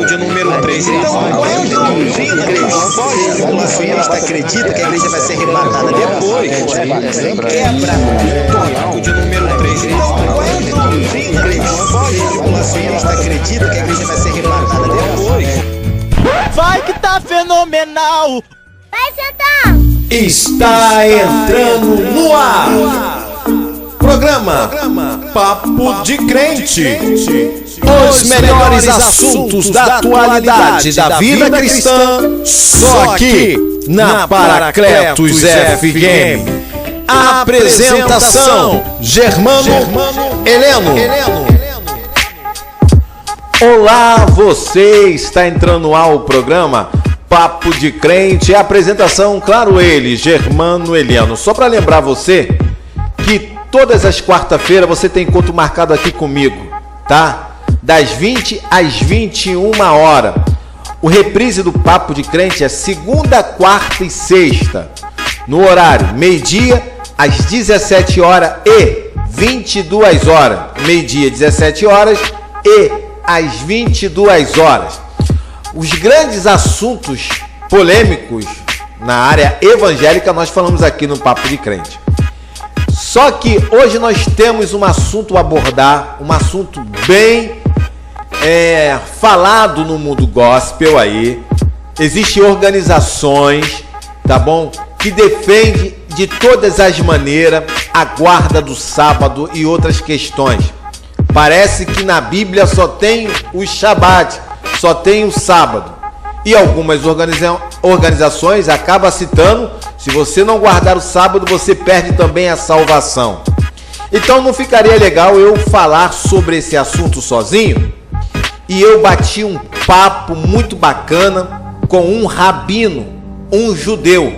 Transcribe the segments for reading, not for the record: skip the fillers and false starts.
De número 3, então, qual é o doutrina cristã? Acredita que a igreja vai ser arrebatada depois? Quebra o de número 3, então, qual é o doutrina cristã? Acredita que a igreja vai ser arrebatada depois? Vai que tá fenomenal! Vai sentar! Está entrando no ar! Programa Papo de Crente. Os melhores assuntos da atualidade da vida cristã, só aqui na Paracletos FM. Apresentação: Germano Heleno. Olá, você está entrando no ar o programa Papo de Crente. A apresentação, claro, ele, Germano Heleno. Só para lembrar você que todas as quarta-feiras você tem encontro marcado aqui comigo, tá? Das 20 às 21 horas. O reprise do Papo de Crente é segunda, quarta e sexta, no horário meio-dia às 17 horas e 22 horas. Meio-dia, 17 horas e às 22 horas. Os grandes assuntos polêmicos na área evangélica nós falamos aqui no Papo de Crente. Só que hoje nós temos um assunto a abordar, um assunto bem falado no mundo gospel aí. Existem organizações, tá bom? Que defendem de todas as maneiras a guarda do sábado e outras questões. Parece que na Bíblia só tem o Shabat, só tem o sábado. E algumas organizações acabam citando: se você não guardar o sábado, você perde também a salvação. Então não ficaria legal eu falar sobre esse assunto sozinho? E eu bati um papo muito bacana com um rabino, um judeu.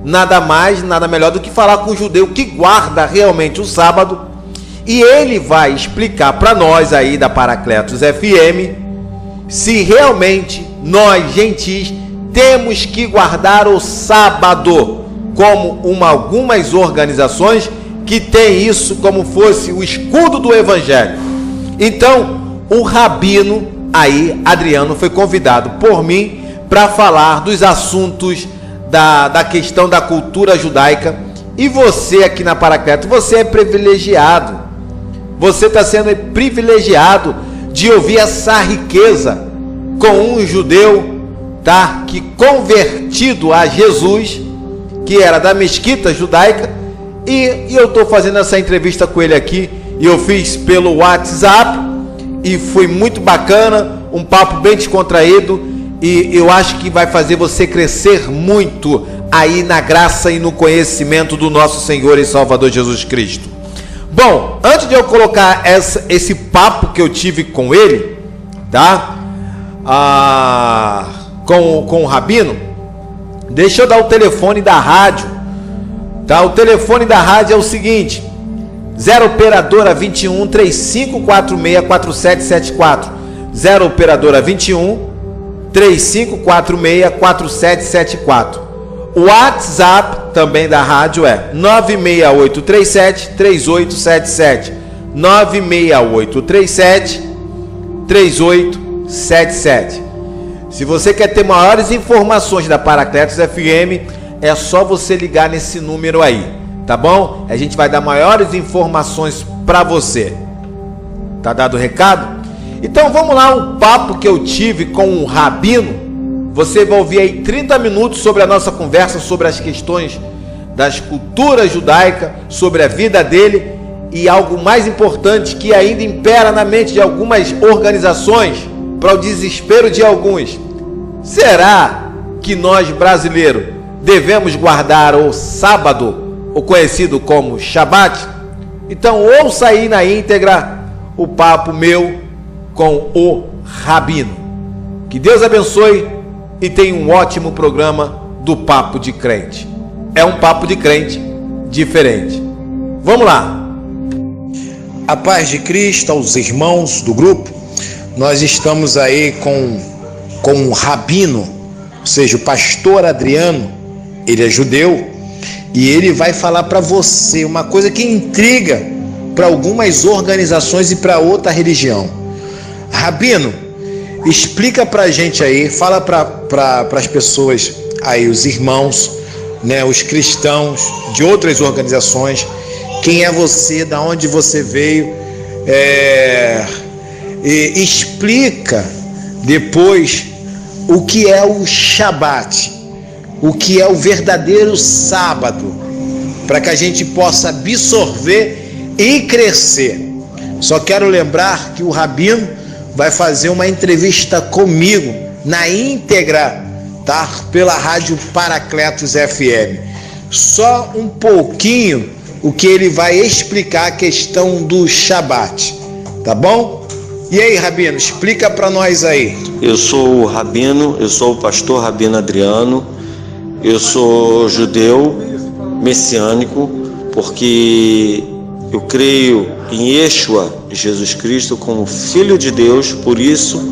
Nada mais, nada melhor do que falar com um judeu que guarda realmente o sábado. E ele vai explicar para nós aí da Paracletos FM se realmente nós, gentis, temos que guardar o sábado, como algumas organizações que tem isso como fosse o escudo do evangelho. Então, o rabino aí, Adriano, foi convidado por mim para falar dos assuntos da questão da cultura judaica. E você aqui na Paracletos, você é privilegiado. Você está sendo privilegiado de ouvir essa riqueza com um judeu, tá? Que convertido a Jesus, que era da mesquita judaica. E eu estou fazendo essa entrevista com ele aqui, e eu fiz pelo WhatsApp. E foi muito bacana, um papo bem descontraído, e eu acho que vai fazer você crescer muito aí na graça e no conhecimento do nosso Senhor e Salvador Jesus Cristo. Bom, antes de eu colocar esse papo que eu tive com ele, tá? Com o rabino, deixa eu dar o telefone da rádio, tá? O telefone da rádio é o seguinte: 0 operadora 21 3546 4774. 0 operadora 21 3546 4774. O WhatsApp também da rádio é 96837 3877. 96837 3877. Se você quer ter maiores informações da Paracletos FM, é só você ligar nesse número aí. Tá bom? A gente vai dar maiores informações para você. Tá dado o recado? Então vamos lá, um papo que eu tive com um rabino. Você vai ouvir aí 30 minutos sobre a nossa conversa, sobre as questões das culturas judaicas, sobre a vida dele e algo mais importante que ainda impera na mente de algumas organizações, para o desespero de alguns. Será que nós brasileiros devemos guardar o sábado, o conhecido como Shabat? Então ouça aí na íntegra o papo meu com o rabino. Que Deus abençoe e tenha um ótimo programa do Papo de Crente. É um papo de crente diferente. Vamos lá. A paz de Cristo aos irmãos do grupo. Nós estamos aí com um rabino, ou seja, o pastor Adriano, ele é judeu, e ele vai falar para você uma coisa que intriga para algumas organizações e para outra religião. Rabino, explica para a gente aí, fala para as pessoas aí, os irmãos, né, os cristãos de outras organizações, quem é você, da onde você veio, e explica depois o que é o Shabat, o que é o verdadeiro sábado, para que a gente possa absorver e crescer. Só quero lembrar que o Rabino vai fazer uma entrevista comigo na íntegra, tá? Pela rádio Paracletos FM. Só um pouquinho o que ele vai explicar a questão do Shabat, tá bom? E aí, Rabino, explica para nós aí. Eu sou o Rabino, eu sou o pastor Rabino Adriano, eu sou judeu messiânico, porque eu creio em Yeshua, Jesus Cristo, como Filho de Deus. Por isso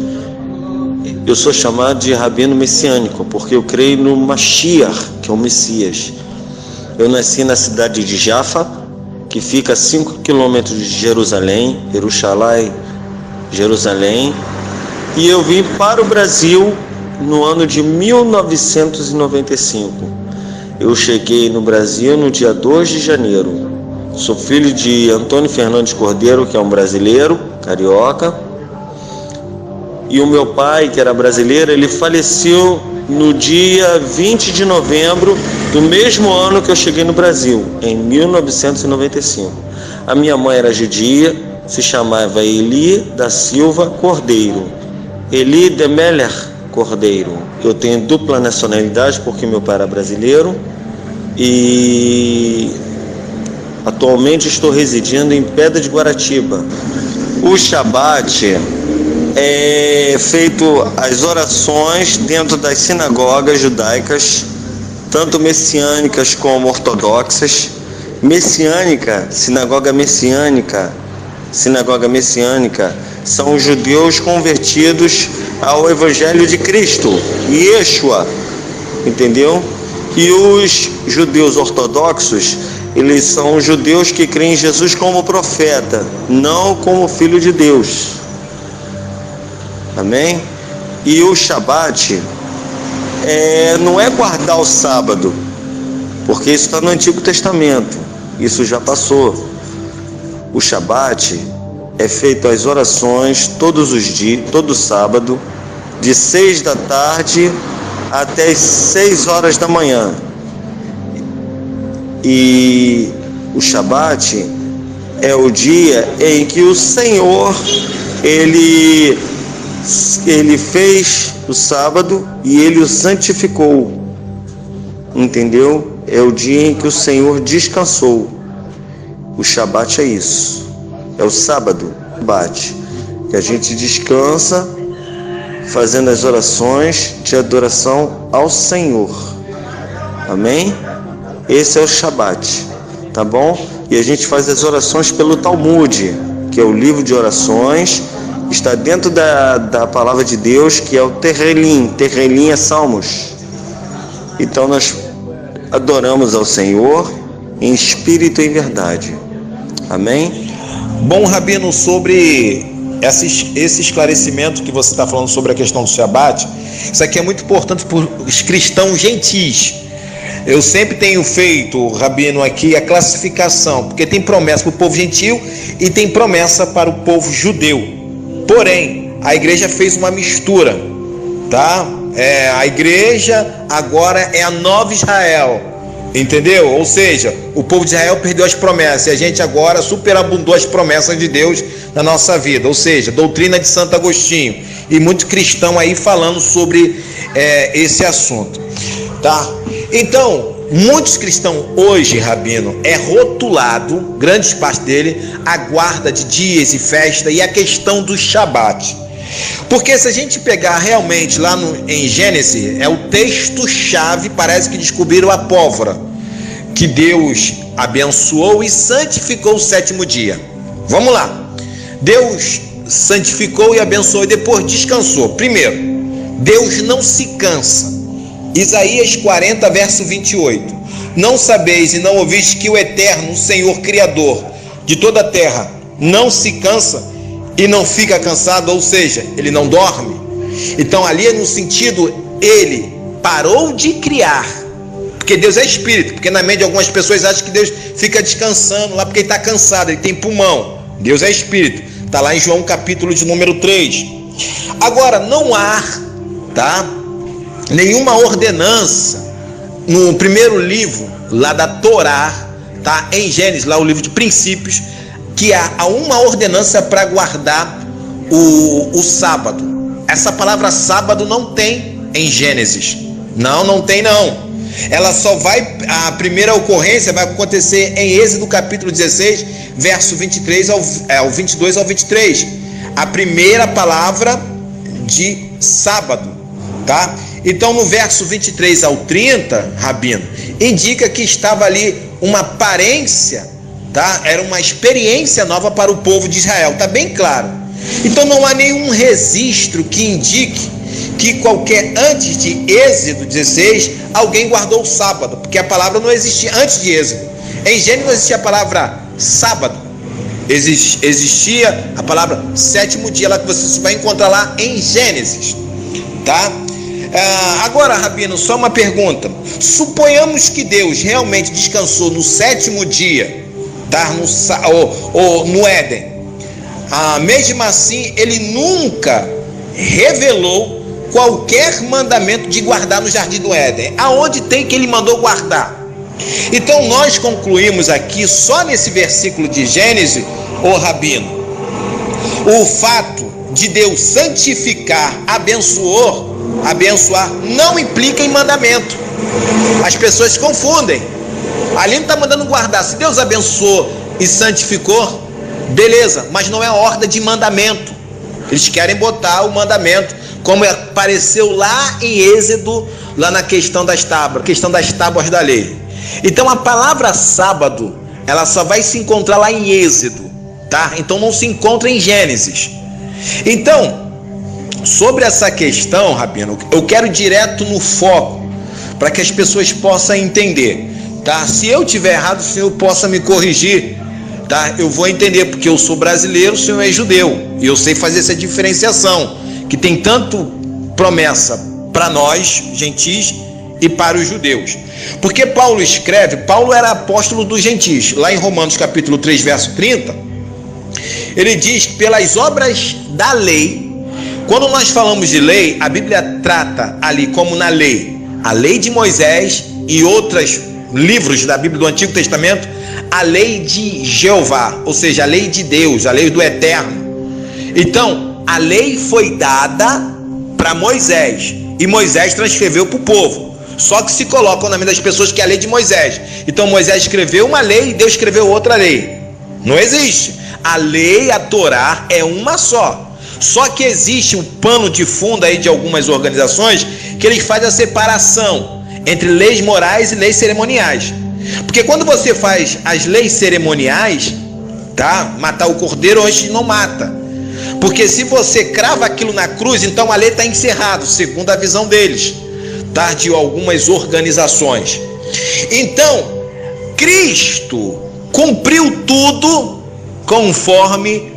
eu sou chamado de Rabino messiânico, porque eu creio no Mashiach, que é o Messias. Eu nasci na cidade de Jaffa, que fica a 5 quilômetros de Jerusalém, Jerusalém, e eu vim para o Brasil no ano de 1995. Eu cheguei no Brasil no dia 2 de janeiro. Sou filho de Antônio Fernandes Cordeiro, que é um brasileiro, carioca. E o meu pai, que era brasileiro, ele faleceu no dia 20 de novembro do mesmo ano que eu cheguei no Brasil, em 1995. A minha mãe era judia, se chamava Eli da Silva Cordeiro. Eli de Meller Cordeiro. Eu tenho dupla nacionalidade porque meu pai era brasileiro e atualmente estou residindo em Pedra de Guaratiba. O Shabat é feito as orações dentro das sinagogas judaicas, tanto messiânicas como ortodoxas. Sinagoga messiânica são os judeus convertidos ao Evangelho de Cristo, Yeshua, entendeu? E os judeus ortodoxos, eles são os judeus que creem em Jesus como profeta, não como Filho de Deus. Amém? E o Shabat não é guardar o sábado, porque isso está no Antigo Testamento, isso já passou. O Shabat é feito as orações todos os dias, todo sábado, de 6 da tarde até as 6 horas da manhã. E o Shabat é o dia em que o Senhor ele fez o sábado e ele o santificou, entendeu? É o dia em que o Senhor descansou. O Shabat é isso, é o sábado, que a gente descansa fazendo as orações de adoração ao Senhor. Amém? Esse é o Shabat, tá bom? E a gente faz as orações pelo Talmud, que é o livro de orações, está dentro da palavra de Deus, que é o Terrelim. Terrelim é Salmos. Então nós adoramos ao Senhor em espírito e em verdade. Amém? Bom, Rabino, sobre esse esclarecimento que você está falando sobre a questão do Shabat, isso aqui é muito importante para os cristãos gentis. Eu sempre tenho feito, Rabino, aqui a classificação, porque tem promessa para o povo gentil e tem promessa para o povo judeu. Porém, a igreja fez uma mistura, tá? A igreja agora é a nova Israel, entendeu? Ou seja, o povo de Israel perdeu as promessas e a gente agora superabundou as promessas de Deus na nossa vida. Ou seja, doutrina de Santo Agostinho, e muito cristão aí falando sobre esse assunto, tá? Então, muitos cristãos hoje, Rabino, é rotulado, grande parte dele, a guarda de dias e festa e a questão do Shabat. Porque se a gente pegar realmente lá em Gênesis, é o texto-chave, parece que descobriram a pólvora, que Deus abençoou e santificou o 7º dia. Vamos lá. Deus santificou e abençoou e depois descansou. Primeiro, Deus não se cansa. Isaías 40, verso 28. Não sabeis e não ouvis que o Eterno, o Senhor Criador de toda a terra, não se cansa e não fica cansado, ou seja, ele não dorme. Então ali é no sentido, ele parou de criar, porque Deus é espírito, porque na mente de algumas pessoas acham que Deus fica descansando lá porque ele está cansado, ele tem pulmão. Deus é espírito, está lá em João capítulo de número 3. Agora, não há, tá, nenhuma ordenança no primeiro livro lá da Torá, tá, em Gênesis, lá o livro de princípios, que há uma ordenança para guardar o sábado. Essa palavra sábado não tem em Gênesis, não tem não. Ela só vai, a primeira ocorrência vai acontecer em Êxodo capítulo 16, verso 23 ao 22 ao 23. A primeira palavra de sábado, tá? Então no verso 23 ao 30, Rabino, indica que estava ali uma aparência, tá? Era uma experiência nova para o povo de Israel, tá bem claro. Então não há nenhum registro que indique que antes de Êxodo 16, alguém guardou o sábado, porque a palavra não existia antes de Êxodo. Em Gênesis não existia a palavra sábado, existia a palavra sétimo dia, lá que você vai encontrar lá em Gênesis, tá? Agora, Rabino, só uma pergunta. Suponhamos que Deus realmente descansou no sétimo dia, tá? No Éden. Mesmo assim, ele nunca revelou qualquer mandamento de guardar no jardim do Éden. Aonde tem que ele mandou guardar? Então nós concluímos aqui, só nesse versículo de Gênesis, Rabino, o fato de Deus santificar, abençoar, não implica em mandamento. As pessoas confundem. Ali não está mandando guardar. Se Deus abençoou e santificou, beleza, mas não é ordem de mandamento. Eles querem botar o mandamento, como apareceu lá em Êxodo, lá na questão das tábuas da lei. Então a palavra sábado, ela só vai se encontrar lá em Êxodo, tá? Então não se encontra em Gênesis. Então, sobre essa questão, Rabino, eu quero ir direto no foco, para que as pessoas possam entender, tá? Se eu tiver errado, o senhor possa me corrigir, tá? Eu vou entender, porque eu sou brasileiro, o senhor é judeu, e eu sei fazer essa diferenciação, que tem tanto promessa para nós, gentis, e para os judeus. Porque Paulo era apóstolo dos gentis, lá em Romanos capítulo 3, verso 30, ele diz que pelas obras da lei, quando nós falamos de lei, a Bíblia trata ali como na lei, a lei de Moisés e outros livros da Bíblia do Antigo Testamento, a lei de Jeová, ou seja, a lei de Deus, a lei do Eterno. Então, a lei foi dada para Moisés e Moisés transcreveu para o povo. Só que se colocam na mente das pessoas que é a lei de Moisés. Então Moisés escreveu uma lei e Deus escreveu outra lei. Não existe. A lei, a Torá, é uma só. Só que existe um pano de fundo aí de algumas organizações que eles fazem a separação entre leis morais e leis cerimoniais. Porque quando você faz as leis cerimoniais, tá? Matar o cordeiro antes não mata. Porque se você crava aquilo na cruz, então a lei está encerrada, segundo a visão deles, tá? De algumas organizações. Então, Cristo cumpriu tudo conforme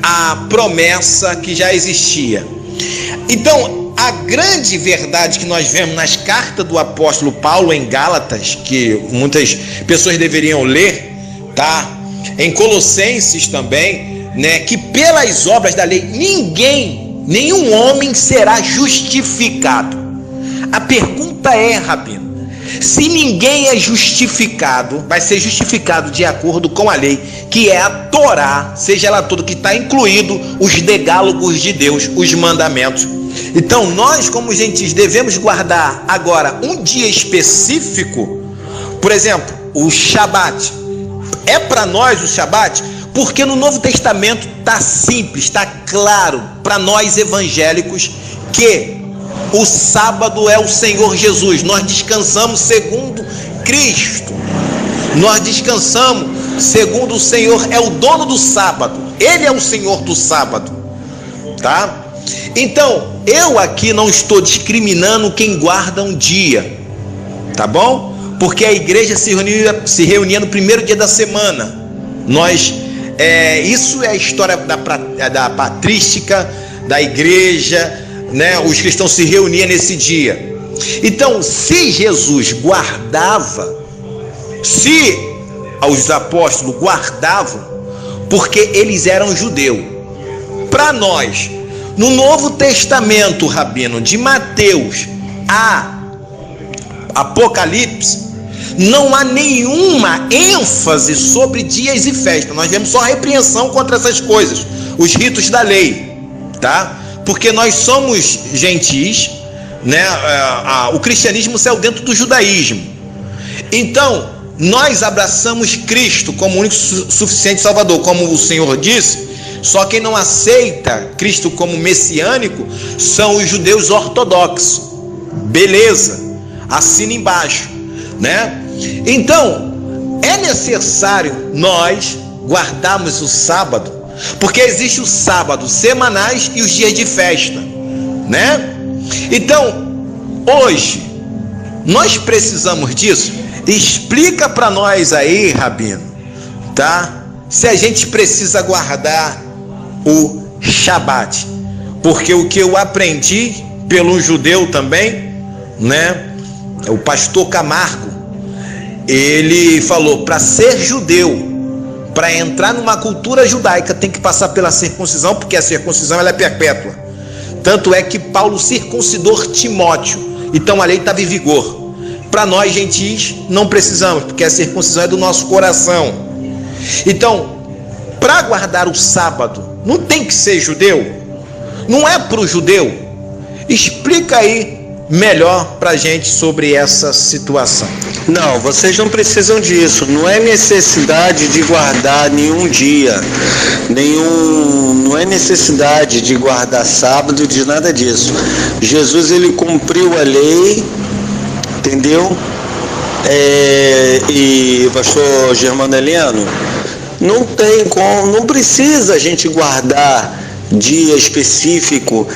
a promessa que já existia. Então, a grande verdade que nós vemos nas cartas do apóstolo Paulo em Gálatas, que muitas pessoas deveriam ler, tá? Em Colossenses também, né? Que pelas obras da lei, nenhum homem será justificado. A pergunta é, Rabino, se ninguém é justificado, vai ser justificado de acordo com a lei, que é a Torá, seja ela toda, que está incluído os decálogos de Deus, os mandamentos. Então nós, como gentis, devemos guardar agora um dia específico, por exemplo, o Shabat. É para nós o Shabat, porque no Novo Testamento está simples, está claro para nós evangélicos que o sábado é o Senhor Jesus. Nós descansamos segundo Cristo. Nós descansamos segundo o Senhor, é o dono do sábado. Ele é o Senhor do sábado, tá? Então, eu aqui não estou discriminando quem guarda um dia, tá bom? Porque a igreja se reunia no primeiro dia da semana. Isso é a história da patrística, da igreja, né? Os cristãos se reuniam nesse dia. Então, se Jesus guardava, se os apóstolos guardavam, porque eles eram judeus. Para nós, no Novo Testamento, Rabino, de Mateus a Apocalipse, não há nenhuma ênfase sobre dias e festas. Nós vemos só repreensão contra essas coisas, os ritos da lei, tá? Porque nós somos gentis, né? O cristianismo saiu dentro do judaísmo. Então, nós abraçamos Cristo como único suficiente Salvador, como o Senhor disse. Só quem não aceita Cristo como messiânico são os judeus ortodoxos. Beleza, assina embaixo, né? Então, é necessário nós guardarmos o sábado, porque existe o sábado semanais e os dias de festa, né? Então, hoje, nós precisamos disso. Explica para nós aí, Rabino, tá? Se a gente precisa guardar o Shabat, porque o que eu aprendi pelo judeu também, né? O pastor Camargo, ele falou, para ser judeu, para entrar numa cultura judaica, tem que passar pela circuncisão, porque a circuncisão ela é perpétua. Tanto é que Paulo circuncidou Timóteo, então a lei estava em vigor. Para nós gentis não precisamos, porque a circuncisão é do nosso coração. Então, para guardar o sábado, não tem que ser judeu? Não é para o judeu? Explica aí melhor para a gente sobre essa situação. Não, vocês não precisam disso. Não é necessidade de guardar nenhum dia, não é necessidade de guardar sábado, de nada disso. Jesus, ele cumpriu a lei, entendeu? E pastor Germano Heleno, não tem como, não precisa a gente guardar dia específico,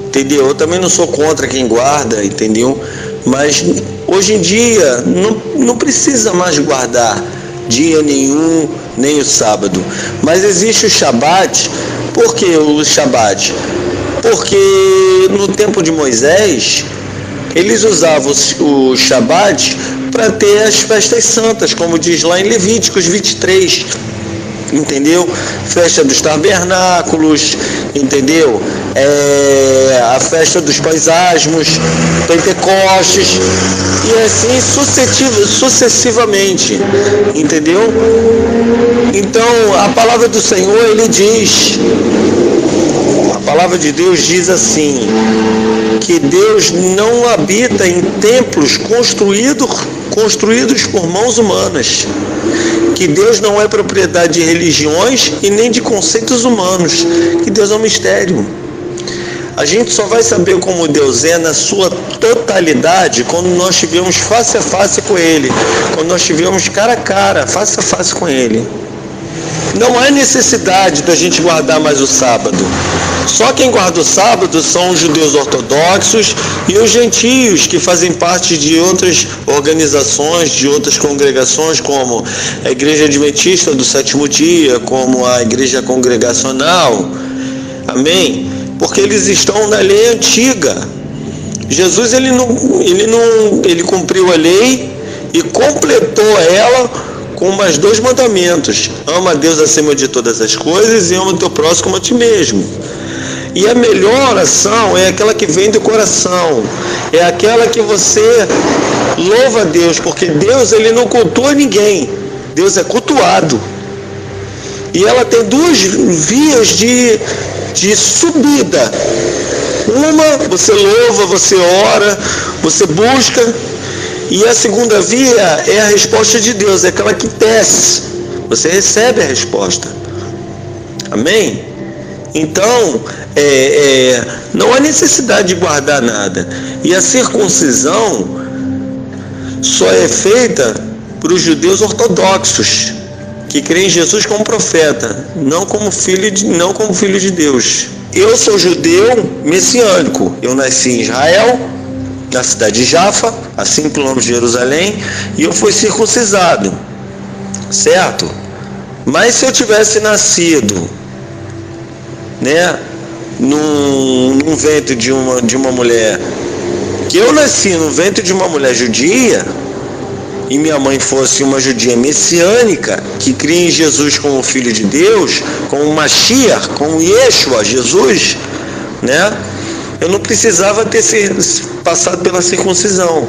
entendeu? Eu também não sou contra quem guarda, entendeu? Mas hoje em dia não precisa mais guardar dia nenhum, nem o sábado. Mas existe o Shabat. Por que o Shabat? Porque no tempo de Moisés, eles usavam o Shabat para ter as festas santas, como diz lá em Levíticos 23, entendeu? Festa dos tabernáculos, entendeu? A festa dos pães asmos, Pentecostes, e assim sucessivamente, entendeu? Então, a palavra do Senhor, ele diz, a palavra de Deus diz assim, que Deus não habita em templos construídos por mãos humanas, que Deus não é propriedade de religiões e nem de conceitos humanos, que Deus é um mistério. A gente só vai saber como Deus é na sua totalidade quando nós estivermos face a face com Ele, quando nós estivermos cara a cara, face a face com Ele. Não há necessidade da gente guardar mais o sábado. Só quem guarda o sábado são os judeus ortodoxos e os gentios que fazem parte de outras organizações, de outras congregações, como a Igreja Adventista do Sétimo Dia, como a Igreja Congregacional. Amém? Porque eles estão na lei antiga. Jesus ele cumpriu a lei e completou ela com mais 2 mandamentos: ama a Deus acima de todas as coisas e ama o teu próximo como a ti mesmo. E a melhor oração é aquela que vem do coração, é aquela que você louva a Deus, porque Deus, ele não cultua ninguém, Deus é cultuado. E ela tem 2 vias de subida. Uma, você louva, você ora, você busca, e a segunda via é a resposta de Deus, é aquela que desce, você recebe a resposta. Amém? Então, não há necessidade de guardar nada. E a circuncisão só é feita para os judeus ortodoxos, que crê em Jesus como profeta, não como filho de Deus. Eu sou judeu messiânico. Eu nasci em Israel, na cidade de Jafa, a 5 km de Jerusalém, e eu fui circuncisado, certo? Mas se eu tivesse nascido, né, num ventre de uma mulher, que eu nasci no ventre de uma mulher judia, e minha mãe fosse uma judia messiânica, que cria em Jesus como filho de Deus, como Mashiach, como Yeshua, Jesus, né? Eu não precisava ter passado pela circuncisão,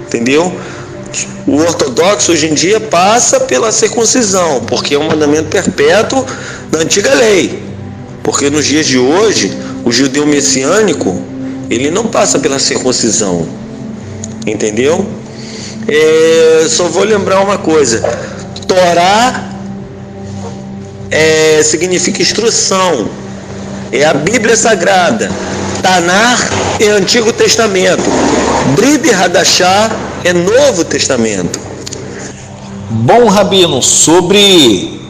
entendeu? O ortodoxo hoje em dia passa pela circuncisão, porque é um mandamento perpétuo da antiga lei. Porque nos dias de hoje, o judeu messiânico, ele não passa pela circuncisão, entendeu? Só vou lembrar uma coisa: Torá significa instrução, é a Bíblia Sagrada. Tanar é Antigo Testamento, Brit Hadashah é Novo Testamento. Bom, Rabino, sobre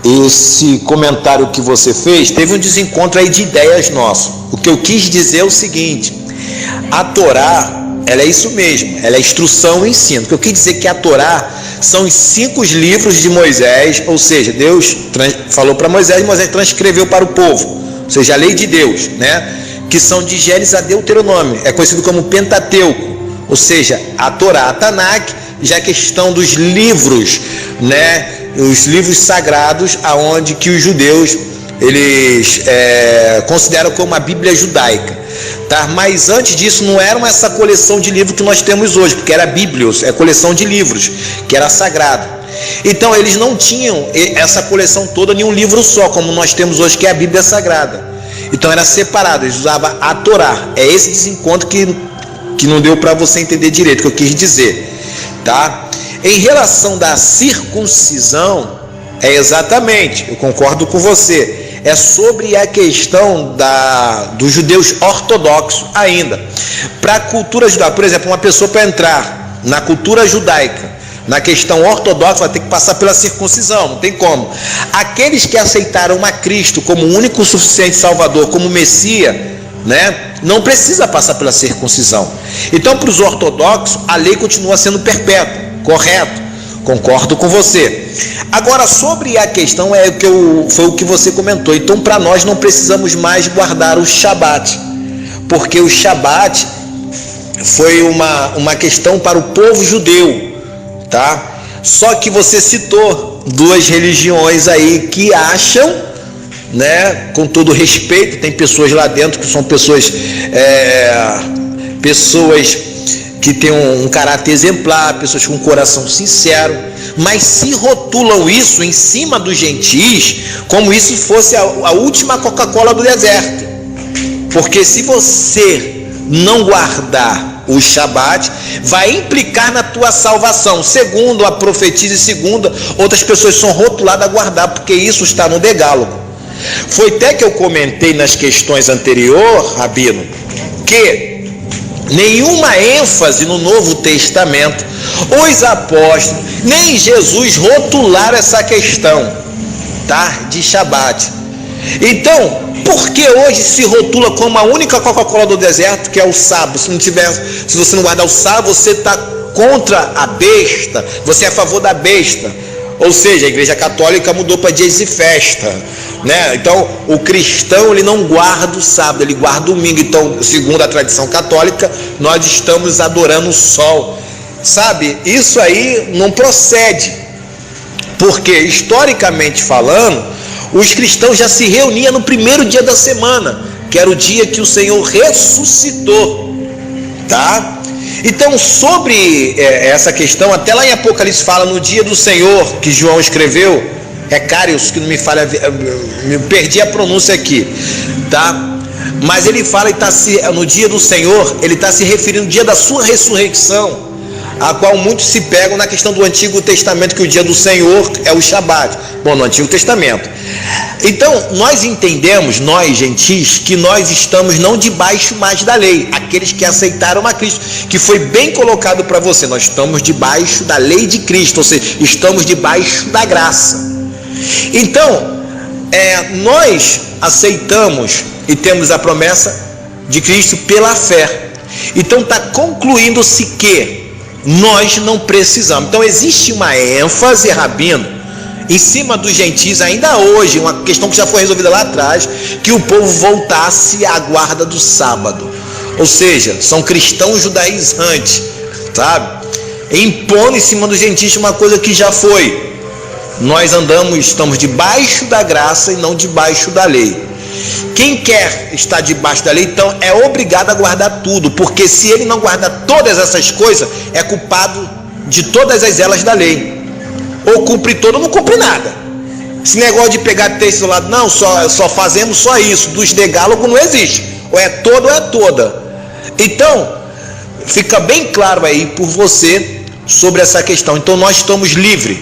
esse comentário que você fez, teve um desencontro aí de ideias nosso. O que eu quis dizer é o seguinte: a Torá, ela é isso mesmo, ela é instrução e ensino. O que eu quis dizer que a Torá são os 5 livros de Moisés, ou seja, Deus falou para Moisés, Moisés transcreveu para o povo, ou seja, a lei de Deus, né? Que são de Gênesis a Deuteronômio, é conhecido como Pentateuco, ou seja, a Torá, a Tanakh, já a questão dos livros, né? Os livros sagrados, aonde que os judeus eles consideram como a Bíblia judaica, tá? Mas antes disso não era essa coleção de livros que nós temos hoje, porque era Bíblios, é coleção de livros, que era sagrado. Então eles não tinham essa coleção toda em um livro só, como nós temos hoje, que é a Bíblia Sagrada. Então era separado, eles usavam a Torá. É esse desencontro que não deu para você entender direito, que eu quis dizer, tá? Em relação da circuncisão, exatamente, eu concordo com você, é sobre a questão dos judeus ortodoxos ainda. Para a cultura judaica, por exemplo, uma pessoa para entrar na cultura judaica, na questão ortodoxa, vai ter que passar pela circuncisão, não tem como. Aqueles que aceitaram a Cristo como o único suficiente Salvador, como Messias, né, não precisa passar pela circuncisão. Então, para os ortodoxos, a lei continua sendo perpétua, correto? Concordo com você. Agora, sobre a questão, foi o que você comentou. Então, para nós, não precisamos mais guardar o Shabat, porque o Shabat foi uma questão para o povo judeu, tá? Só que você citou 2 religiões aí que acham, né, com todo respeito, tem pessoas lá dentro que são pessoas que têm um caráter exemplar, pessoas com um coração sincero, mas se rotulam isso em cima dos gentis como isso fosse a última Coca-Cola do deserto. Porque se você não guardar o Shabat, vai implicar na tua salvação, segundo a profetisa, e segundo outras pessoas são rotuladas a guardar, porque isso está no decálogo. Foi até que eu comentei nas questões anteriores, Rabino, que nenhuma ênfase no Novo Testamento, os apóstolos, nem Jesus rotularam essa questão, tá? De Shabat. Então, por que hoje se rotula como a única Coca-Cola do deserto, que é o sábado? Se você não guardar o sábado, você está contra a besta, você é a favor da besta. Ou seja, a Igreja Católica mudou para dias de festa, né? Então, o cristão, ele não guarda o sábado, ele guarda o domingo. Então, segundo a tradição católica, nós estamos adorando o sol, sabe? Isso aí não procede, porque, historicamente falando, os cristãos já se reuniam no primeiro dia da semana, que era o dia que o Senhor ressuscitou, tá? Então, sobre essa questão, até lá em Apocalipse fala no dia do Senhor, que João escreveu, Cários, que não me falha, me perdi a pronúncia aqui, tá? Mas ele fala, no dia do Senhor, ele está se referindo ao dia da sua ressurreição, a qual muitos se pegam na questão do Antigo Testamento, que o dia do Senhor é o Shabat. Bom, no Antigo Testamento. Então, nós entendemos, nós gentis, que nós estamos não debaixo mais da lei, aqueles que aceitaram a Cristo, que foi bem colocado para você, nós estamos debaixo da lei de Cristo, ou seja, estamos debaixo da graça. Então, nós aceitamos e temos a promessa de Cristo pela fé. Então, está concluindo-se que nós não precisamos. Então, existe uma ênfase, Rabino, em cima dos gentis, ainda hoje, uma questão que já foi resolvida lá atrás, que o povo voltasse à guarda do sábado. Ou seja, são cristãos judaizantes, sabe? Impondo em cima dos gentis uma coisa que já foi. Nós estamos debaixo da graça e não debaixo da lei. Quem quer estar debaixo da lei, então, é obrigado a guardar tudo, porque se ele não guardar todas essas coisas, é culpado de todas as elas da lei. Ou cumpre todo ou não cumpre nada. Esse negócio de pegar texto do lado, não, só fazemos só isso, dos decálogos não existe. Ou é todo ou é toda. Então, fica bem claro aí por você sobre essa questão. Então, nós estamos livres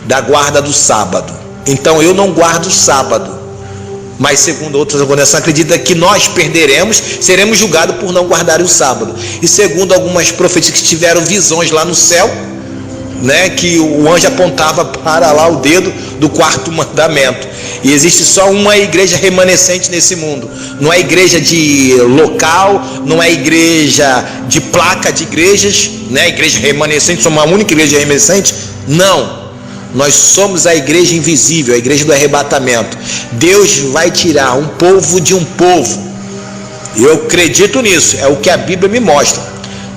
da guarda do sábado. Então, eu não guardo o sábado. Mas, segundo outras organizações, acredita que nós perderemos, seremos julgados por não guardar o sábado. E segundo algumas profecias que tiveram visões lá no céu, né, que o anjo apontava para lá o dedo do quarto mandamento. E existe só uma igreja remanescente nesse mundo. Não é igreja de local, não é igreja de placa de igrejas, né, igreja remanescente, somos uma única igreja remanescente. Não, nós somos a igreja invisível, a igreja do arrebatamento. Deus vai tirar um povo de um povo. Eu acredito nisso, é o que a Bíblia me mostra.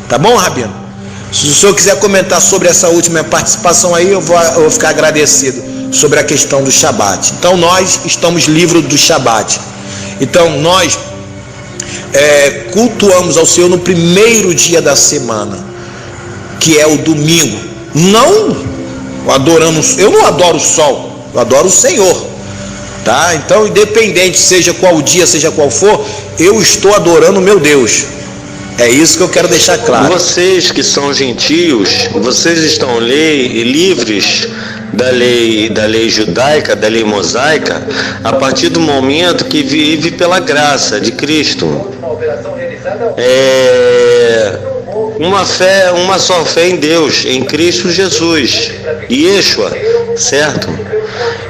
Tá bom, Rabino? Se o senhor quiser comentar sobre essa última participação aí, eu vou ficar agradecido sobre a questão do Shabat. Então, nós estamos livres do Shabat. Então, nós cultuamos ao Senhor no primeiro dia da semana, que é o domingo. Não adoramos, eu não adoro o sol, eu adoro o Senhor. Tá? Então, independente seja qual dia, seja qual for, eu estou adorando o meu Deus. É isso que eu quero deixar claro. Vocês que são gentios, vocês estão livres da lei judaica, da lei mosaica, a partir do momento que vive pela graça de Cristo. Uma só fé em Deus, em Cristo Jesus, Yeshua, certo?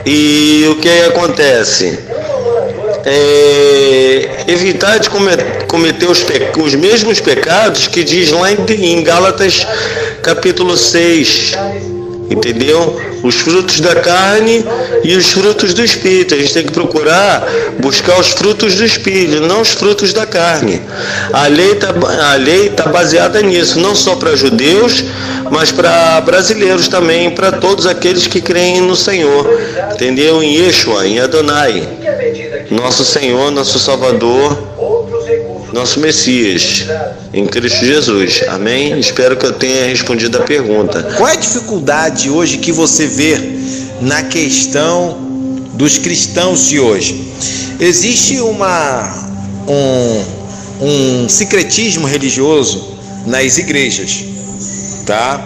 E o que acontece? Evitar de cometer os mesmos pecados que diz lá em Gálatas capítulo 6, entendeu? Os frutos da carne e os frutos do Espírito. A gente tem que procurar buscar os frutos do Espírito, não os frutos da carne. A lei tá baseada nisso, não só para judeus, mas para brasileiros também, para todos aqueles que creem no Senhor, entendeu? Em Yeshua, em Adonai, nosso Senhor, nosso Salvador, nosso Messias, em Cristo Jesus. Amém? Espero que eu tenha respondido a pergunta. Qual é a dificuldade hoje que você vê na questão dos cristãos de hoje? Existe um secretismo religioso nas igrejas, tá?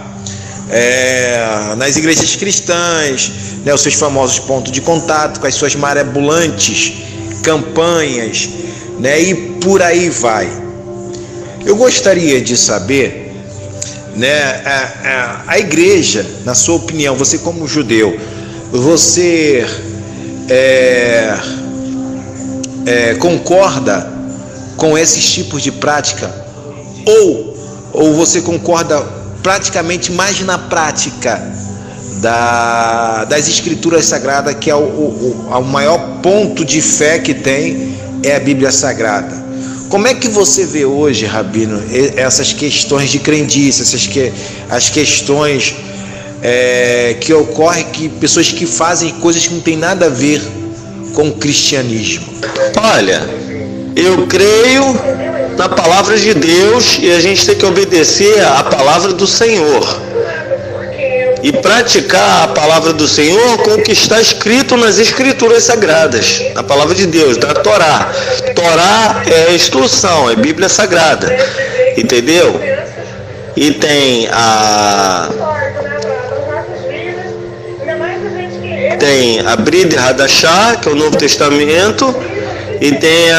Nas igrejas cristãs, né, os seus famosos pontos de contato, com as suas marabolantes campanhas, né, e por aí vai. Eu gostaria de saber, né, a igreja, na sua opinião, você como judeu, você concorda com esses tipos de prática, ou você concorda praticamente mais na prática das escrituras sagradas, que é o maior ponto de fé que tem, é a Bíblia Sagrada? Como é que você vê hoje, Rabino, essas questões de crendice, as questões que ocorrem, que pessoas que fazem coisas que não tem nada a ver com o cristianismo? Olha, eu creio na palavra de Deus e a gente tem que obedecer à palavra do Senhor e praticar a palavra do Senhor com o que está escrito nas escrituras sagradas, na palavra de Deus, da Torá. Torá é a instrução, é a Bíblia Sagrada, entendeu? E tem tem a Brida e Hadashah, que é o Novo Testamento, e tem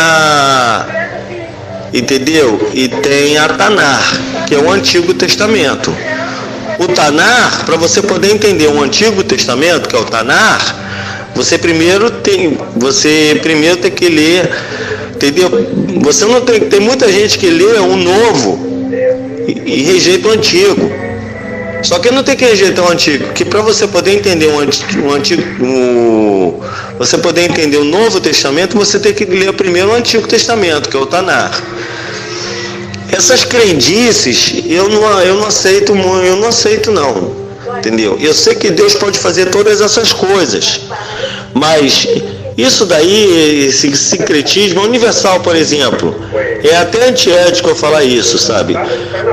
entendeu? E tem a Tanar, que é o Antigo Testamento. O Tanar, para você poder entender o Antigo Testamento, que é o Tanar, você primeiro tem que ler, entendeu? Você não tem muita gente que lê o Novo e rejeita o Antigo. Só que não tem que rejeitar o Antigo, que para você poder entender você poder entender o Novo Testamento, você tem que ler primeiro o Antigo Testamento, que é o Tanar. Essas crendices eu não aceito não, entendeu? Eu sei que Deus pode fazer todas essas coisas, mas isso daí, esse sincretismo universal, por exemplo, é até antiético eu falar isso, sabe?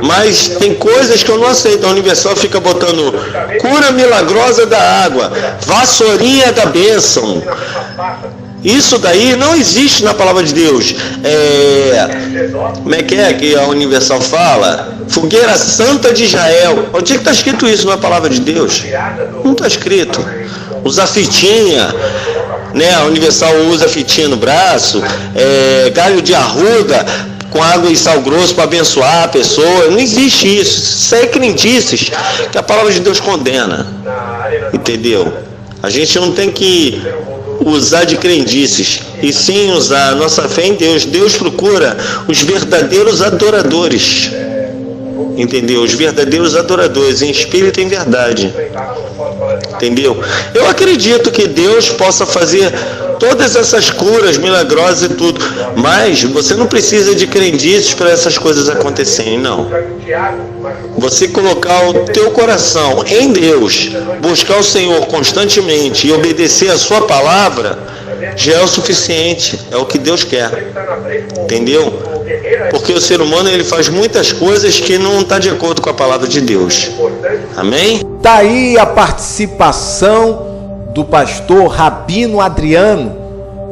Mas tem coisas que eu não aceito. A Universal fica botando cura milagrosa da água, vassourinha da bênção. Isso daí não existe na palavra de Deus. Como é que a Universal fala? Fogueira Santa de Israel. Onde é que está escrito isso na palavra de Deus? Não está escrito. Usar fitinha, né? A Universal usa fitinha no braço, galho de arruda com água e sal grosso para abençoar a pessoa. Não existe isso. Isso é crendices que a palavra de Deus condena. Entendeu? A gente não tem que usar de crendices, e sim usar a nossa fé em Deus. Deus procura os verdadeiros adoradores, entendeu? Os verdadeiros adoradores, em espírito e em verdade, entendeu? Eu acredito que Deus possa fazer todas essas curas milagrosas e tudo, mas você não precisa de crendices para essas coisas acontecerem, não. Você colocar o teu coração em Deus, buscar o Senhor constantemente e obedecer a sua palavra, já é o suficiente, é o que Deus quer, entendeu? Porque o ser humano, ele faz muitas coisas que não está de acordo com a palavra de Deus. Amém? Tá aí a participação do pastor Rabino Adriano.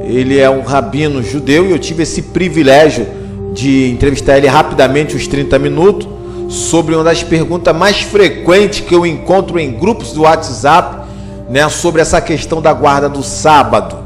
Ele é um rabino judeu e eu tive esse privilégio de entrevistar ele rapidamente, uns 30 minutos, sobre uma das perguntas mais frequentes que eu encontro em grupos do WhatsApp, né, sobre essa questão da guarda do sábado,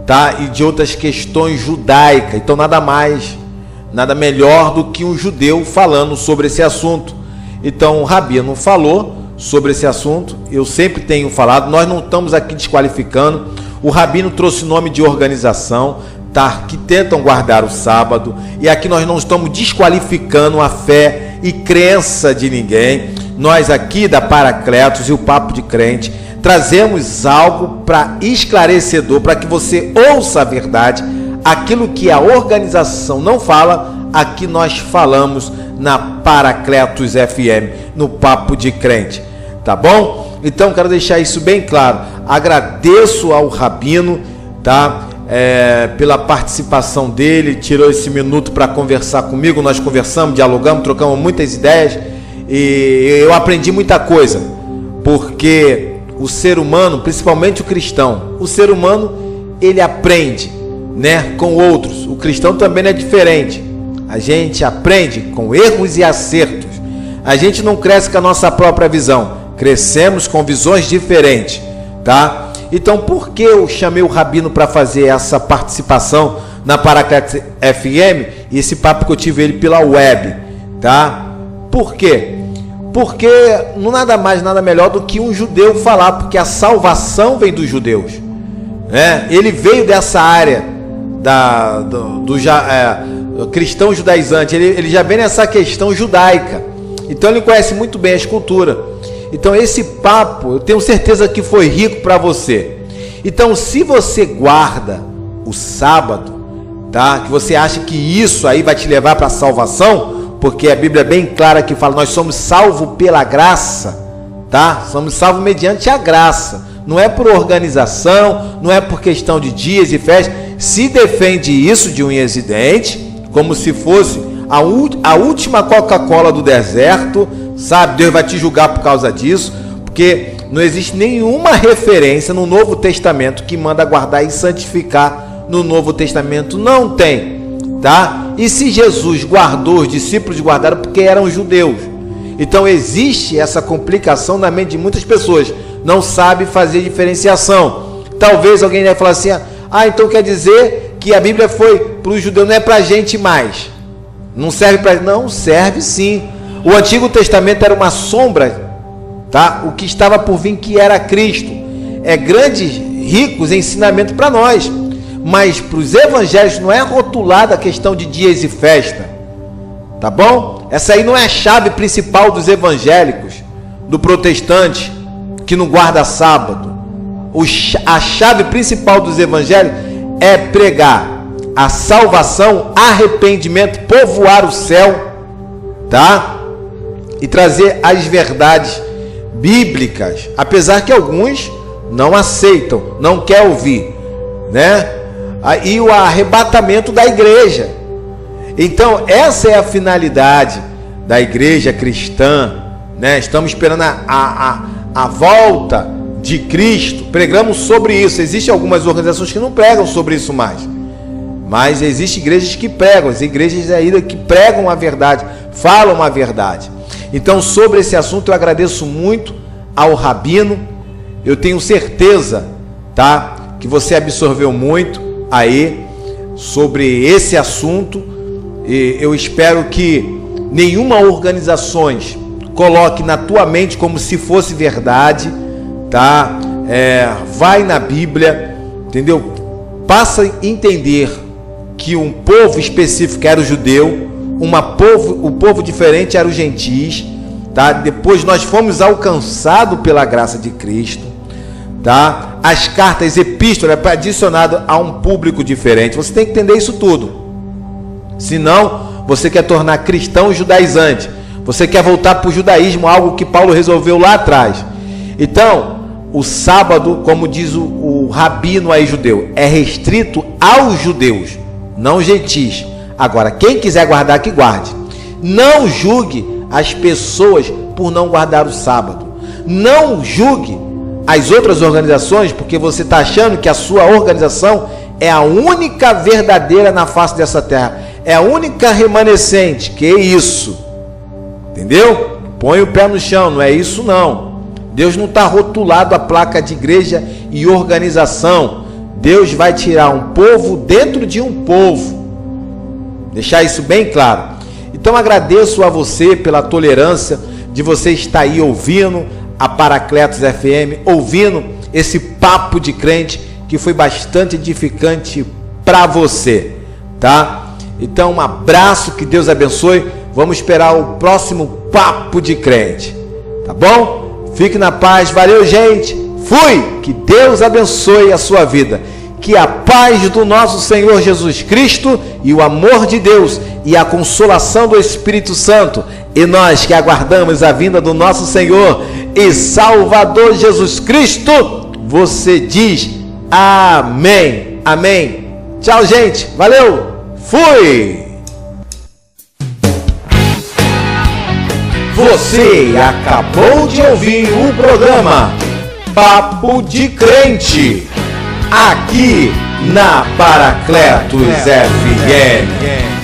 tá? E de outras questões judaicas. Então nada melhor do que um judeu falando sobre esse assunto. Então o rabino falou sobre esse assunto, eu sempre tenho falado, nós não estamos aqui desqualificando. O rabino trouxe nome de organização, tá, que tentam guardar o sábado, e aqui nós não estamos desqualificando a fé e crença de ninguém. Nós aqui da Paracletos e o Papo de Crente trazemos algo para esclarecedor, para que você ouça a verdade. Aquilo que a organização não fala, aqui nós falamos na Paracletos FM, no Papo de Crente, tá bom? Então quero deixar isso bem claro. Agradeço ao rabino, tá? Pela participação dele, tirou esse minuto para conversar comigo. Nós conversamos, dialogamos, trocamos muitas ideias e eu aprendi muita coisa, porque o ser humano, principalmente o cristão, o ser humano, ele aprende, né, com outros. O cristão também não é diferente. A gente aprende com erros e acertos. A gente não cresce com a nossa própria visão, crescemos com visões diferentes, tá? Então, por que eu chamei o rabino para fazer essa participação na Paracletos FM e esse papo que eu tive ele pela web, tá? Por quê? Porque não nada mais, nada melhor do que um judeu falar, porque a salvação vem dos judeus, né? Ele veio dessa área do cristão judaizante, ele já vem nessa questão judaica, então ele conhece muito bem a escultura. Então esse papo, eu tenho certeza que foi rico para você. Então, se você guarda o sábado, tá? Que você acha que isso aí vai te levar para a salvação, porque a Bíblia é bem clara que fala, nós somos salvos pela graça, tá? Somos salvos mediante a graça. Não é por organização, não é por questão de dias e festas. Se defende isso de um inexidente, como se fosse a última Coca-Cola do deserto, sabe? Deus vai te julgar por causa disso, porque não existe nenhuma referência no Novo Testamento que manda guardar e santificar. No Novo Testamento não tem, tá? E se Jesus guardou, os discípulos guardaram porque eram judeus. Então existe essa complicação na mente de muitas pessoas, não sabe fazer diferenciação. Talvez alguém vai falar assim, então quer dizer que a Bíblia foi para o judeu, não é para a gente mais. Não serve para... Não, serve sim. O Antigo Testamento era uma sombra, tá? O que estava por vir, que era Cristo. É grandes, ricos ensinamento para nós. Mas para os evangélicos não é rotulada a questão de dias e festa. Tá bom? Essa aí não é a chave principal dos evangélicos, do protestante, que não guarda sábado. A chave principal dos evangélicos é pregar a salvação, arrependimento, povoar o céu, tá? E trazer as verdades bíblicas, apesar que alguns não aceitam, não querem ouvir, né? E o arrebatamento da igreja. Então essa é a finalidade da igreja cristã, né? Estamos esperando a volta de Cristo. Pregamos sobre isso. Existem algumas organizações que não pregam sobre isso mais, mas existem igrejas que pregam, as igrejas ainda que pregam a verdade, falam a verdade. Então sobre esse assunto eu agradeço muito ao Rabino. Eu tenho certeza, tá, que você absorveu muito aí sobre esse assunto, e eu espero que nenhuma organização coloque na tua mente como se fosse verdade, tá? Vai na Bíblia, entendeu? Passa a entender que um povo específico era o judeu, o povo diferente era os gentis, tá? Depois nós fomos alcançados pela graça de Cristo, tá? As cartas, epístolas, é adicionado a um público diferente. Você tem que entender isso tudo. Senão, você quer tornar cristão judaizante. Você quer voltar para o judaísmo, algo que Paulo resolveu lá atrás. Então, o sábado, como diz o rabino aí judeu, é restrito aos judeus, não gentis. Agora, quem quiser guardar, que guarde. Não julgue as pessoas por não guardar o sábado. Não julgue as outras organizações, porque você está achando que a sua organização é a única verdadeira na face dessa terra, é a única remanescente. Que isso? Entendeu? Põe o pé no chão, não é isso não. Deus não está rotulado a placa de igreja e organização. Deus vai tirar um povo dentro de um povo. Deixar isso bem claro. Então agradeço a você pela tolerância de você estar aí ouvindo a Paracletos FM, ouvindo esse papo de crente que foi bastante edificante para você, tá? Então um abraço, que Deus abençoe. Vamos esperar o próximo papo de crente, tá bom? Fique na paz, valeu gente, fui, que Deus abençoe a sua vida, que a paz do nosso Senhor Jesus Cristo e o amor de Deus e a consolação do Espírito Santo, e nós que aguardamos a vinda do nosso Senhor e Salvador Jesus Cristo, você diz amém, amém. Tchau gente, valeu, fui. Você acabou de ouvir o programa Papo de Crente, aqui na Paracletos FM.